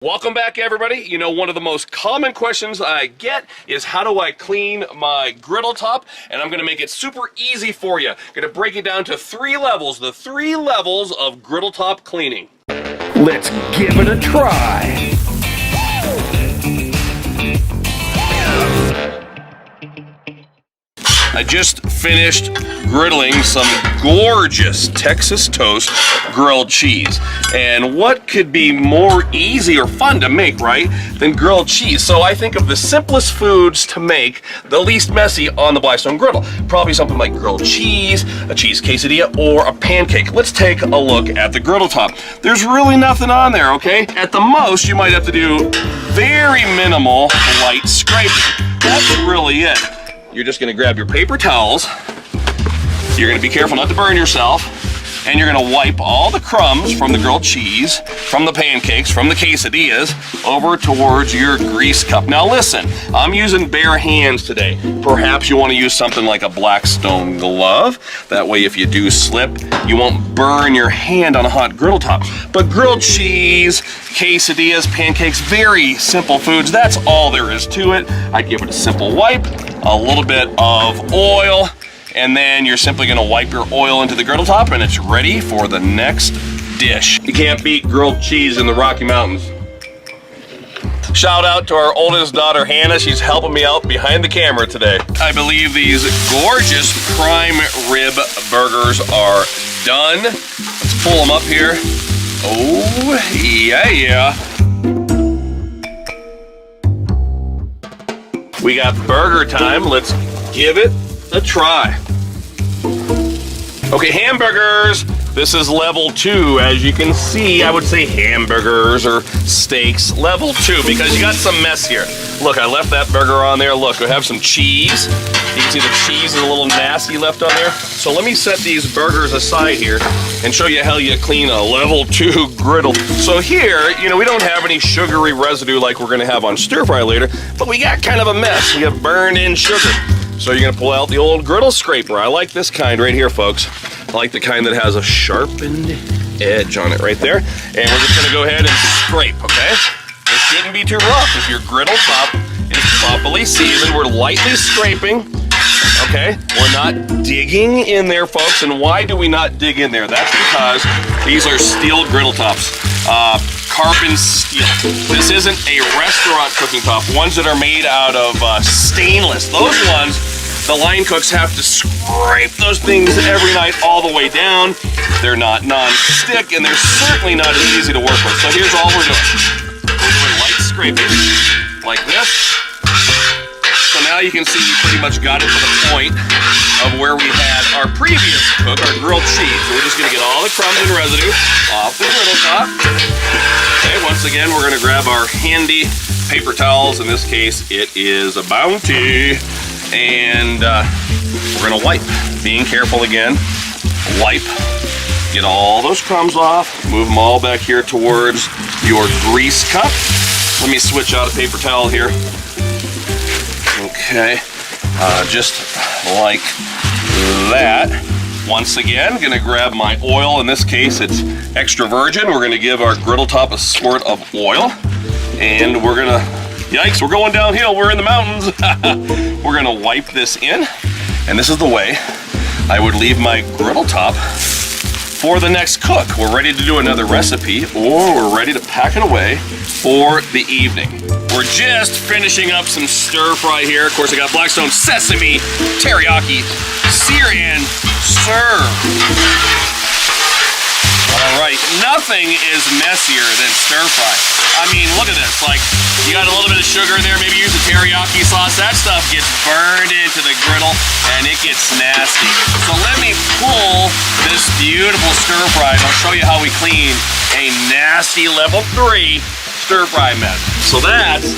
Welcome back, everybody. You know, one of the most common questions I get is how do I clean my griddle top? And I'm going to make it super easy for you. I'm going to break it down to 3 levels, the 3 levels of griddle top cleaning. Let's give it a try. I just finished griddling some gorgeous Texas toast grilled cheese. And what could be more easy or fun to make, right, than grilled cheese? So I think of the simplest foods to make the least messy on the Blackstone Griddle. Probably something like grilled cheese, a cheese quesadilla, or a pancake. Let's take a look at the griddle top. There's really nothing on there, okay? At the most, you might have to do very minimal light scraping. That's really it. You're just gonna grab your paper towels, you're gonna be careful not to burn yourself, and you're gonna wipe all the crumbs from the grilled cheese, from the pancakes, from the quesadillas, over towards your grease cup. Now listen, I'm using bare hands today. Perhaps you wanna use something like a Blackstone glove. That way if you do slip, you won't burn your hand on a hot griddle top. But grilled cheese, quesadillas, pancakes, very simple foods. That's all there is to it. I'd give it a simple wipe, a little bit of oil, and then you're simply gonna wipe your oil into the griddle top and it's ready for the next dish. You can't beat grilled cheese in the Rocky Mountains. Shout out to our oldest daughter, Hannah. She's helping me out behind the camera today. I believe these gorgeous prime rib burgers are done. Let's pull them up here. Oh, yeah. We got burger time. Let's give it a try. Okay, hamburgers. This is level 2. As you can see, I would say hamburgers or steaks. Level 2, because you got some mess here. Look, I left that burger on there. Look, I have some cheese. You can see the cheese is a little nasty left on there. So let me set these burgers aside here and show you how you clean a level 2 griddle. So here, you know, we don't have any sugary residue like we're gonna have on stir fry later, but we got kind of a mess. We have burned in sugar. So you're gonna pull out the old griddle scraper. I like this kind right here, folks. I like the kind that has a sharpened edge on it right there. And we're just gonna go ahead and scrape, okay? It shouldn't be too rough. If your griddle top is properly seasoned, we're lightly scraping, okay? We're not digging in there, folks. And why do we not dig in there? That's because these are steel griddle tops. Carbon steel. This isn't a restaurant cooking top. Ones that are made out of stainless. Those ones, the line cooks have to scrape those things every night all the way down. They're not non-stick, and they're certainly not as easy to work with. So here's all we're doing. We're doing light scraping, like this. So now you can see we pretty much got it to the point of where we had our previous cook, our grilled cheese. We're just gonna get all the crumbs and residue off the griddle top. Okay, once again, we're gonna grab our handy paper towels. In this case, it is a Bounty. And we're gonna wipe. Being careful again, wipe. Get all those crumbs off. Move them all back here towards your grease cup. Let me switch out a paper towel here. Okay, just like that. Once again, gonna grab my oil. In this case, it's extra virgin. We're gonna give our griddle top a squirt of oil. And we're gonna, yikes, we're going downhill. We're in the mountains. We're gonna wipe this in. And this is the way I would leave my griddle top for the next cook. We're ready to do another recipe, or we're ready to pack it away for the evening. We're just finishing up some stir fry here. Of course, I got Blackstone sesame, teriyaki, sear and serve. All right, nothing is messier than stir fry. I mean, look at this. Like, you got a little bit of sugar in there, maybe use a teriyaki sauce. That stuff gets burned into the griddle and it gets nasty. So let me pull this beautiful stir fry and I'll show you how we clean a nasty level 3 stir fry mess. So that's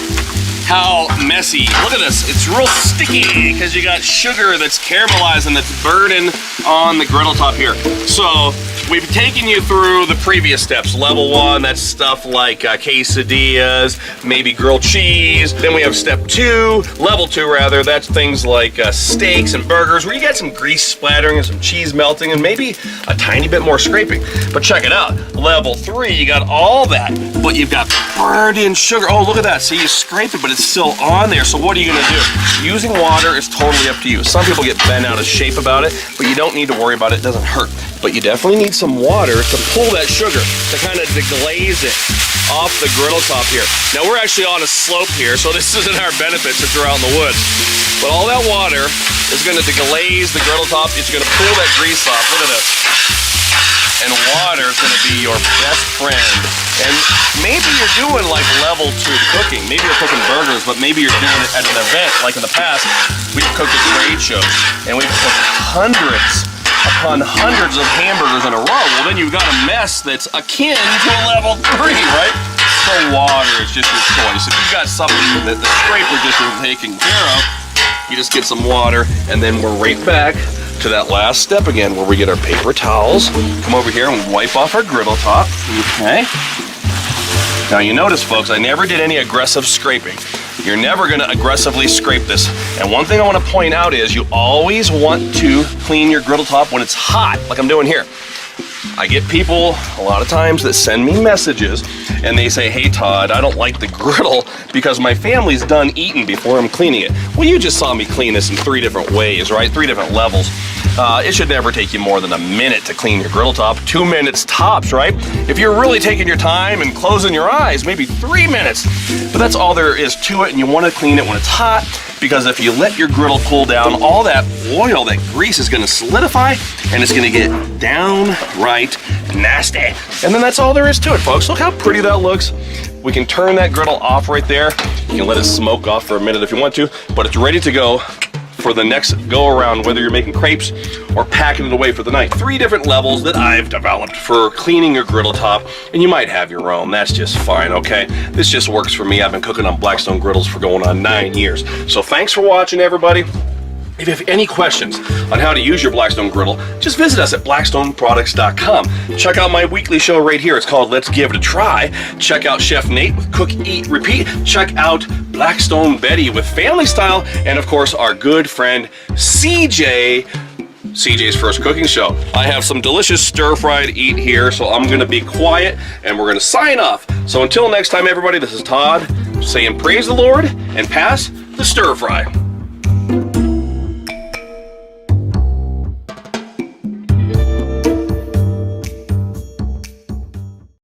how messy. Look at this. It's real sticky because you got sugar that's caramelizing, that's burning on the griddle top here. So we've taken you through the previous steps. Level 1, that's stuff like quesadillas, maybe grilled cheese. Then we have step 2, level 2 rather, that's things like steaks and burgers where you get some grease splattering and some cheese melting and maybe a tiny bit more scraping. But check it out, level 3, you got all that, but you've got burned in sugar. Oh, look at that. See, you scrape it, but it's still on there. So what are you gonna do? Using water is totally up to you. Some people get bent out of shape about it, but you don't need to worry about it. It doesn't hurt. But you definitely need some water to pull that sugar, to kind of deglaze it off the griddle top here. Now we're actually on a slope here, so this isn't our benefit since we're out in the woods. But all that water is gonna deglaze the griddle top. It's gonna pull that grease off. Look at this. And water is gonna be your best friend. And maybe you're doing like level 2 cooking. Maybe you're cooking burgers, but maybe you're doing it at an event. Like in the past, we've cooked at trade shows, and we've cooked hundreds upon hundreds of hamburgers in a row. Well, then you've got a mess that's akin to a level 3, right? So water is just your choice. If you've got something that the scraper just isn't taking care of, you just get some water, and then we're right back to that last step again where we get our paper towels, come over here and wipe off our griddle top, okay? Now you notice, folks, I never did any aggressive scraping. You're never gonna aggressively scrape this. And one thing I wanna point out is you always want to clean your griddle top when it's hot, like I'm doing here. I get people a lot of times that send me messages and they say, hey Todd, I don't like the griddle because my family's done eating before I'm cleaning it. Well, you just saw me clean this in 3 different ways, right? 3 different levels. It should never take you more than a minute to clean your griddle top. 2 minutes tops, right? If you're really taking your time and closing your eyes, maybe 3 minutes. But that's all there is to it, and you want to clean it when it's hot, because if you let your griddle cool down, all that oil, that grease is going to solidify, and it's going to get downright nasty. And then that's all there is to it, folks. Look how pretty that looks. We can turn that griddle off right there. You can let it smoke off for a minute if you want to, but it's ready to go for the next go around, whether you're making crepes or packing it away for the night. 3 different levels that I've developed for cleaning your griddle top, and you might have your own. That's just fine, okay? This just works for me. I've been cooking on Blackstone griddles for going on 9 years. So thanks for watching, everybody. If you have any questions on how to use your Blackstone griddle, just visit us at blackstoneproducts.com. Check out my weekly show right here. It's called Let's Give It a Try. Check out Chef Nate with Cook, Eat, Repeat. Check out Blackstone Betty with Family Style. And of course, our good friend CJ's First Cooking Show. I have some delicious stir-fried eat here, so I'm gonna be quiet and we're gonna sign off. So until next time, everybody, this is Todd saying praise the Lord and pass the stir-fry.